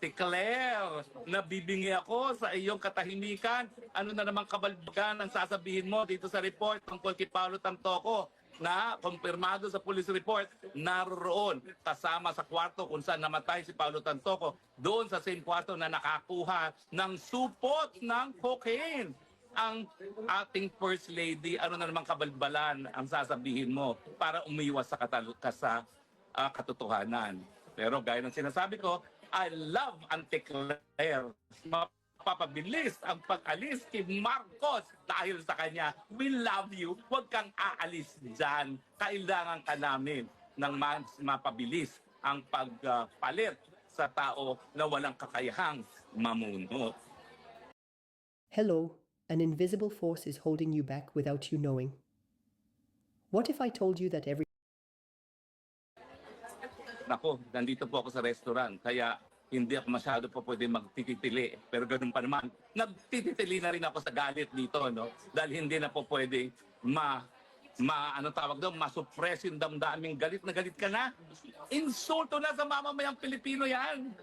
Declare, nabibingi ako sa iyong katahimikan. Ano na namang kabalbagan ang sasabihin mo dito sa report tungkol kay Paulo Tantoco na kumpirmado sa police report, naroon kasama sa kwarto kung saan namatay si Paulo Tantoco, doon sa same kwarto na nakakuha ng supot ng cocaine. Ang ating First Lady, ano na namang kabalbalan ang sasabihin mo para umiwas sa katotohanan. Pero gaya ng sinasabi ko, I love Anticlaire. Mapapabilis ang pag-alis kay Marcos dahil sa kanya. We love you. Huwag kang aalis dyan. Kailangan ka namin ng mas mapabilis ang pagpalit sa tao na walang kakayahang mamuno. Hello, an invisible force is holding you back without you knowing. What if I told you that every Nako, nandito po ako sa restaurant, kaya hindi ako masyado po pwede magtitili. Pero ganun pa naman, nagtitili na rin ako sa galit dito, no? Dahil hindi na po pwede ano tawag doon, masuppress yung damdaming galit na galit ka na. Insulto na sa mamamayang Pilipino yan.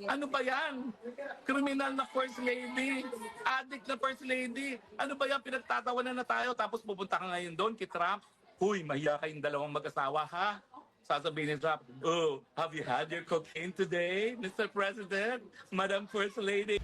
Ano ba yan? Criminal na First Lady, addict na First Lady. Ano ba yan? Pinagtatawanan na tayo, tapos pupunta ka ngayon doon kay Trump. Huy, mahiya kayong dalawang mag-asawa, ha? Sasabihin ni Trump, oh, have you had your cocaine today, Mr. President? Madam First Lady?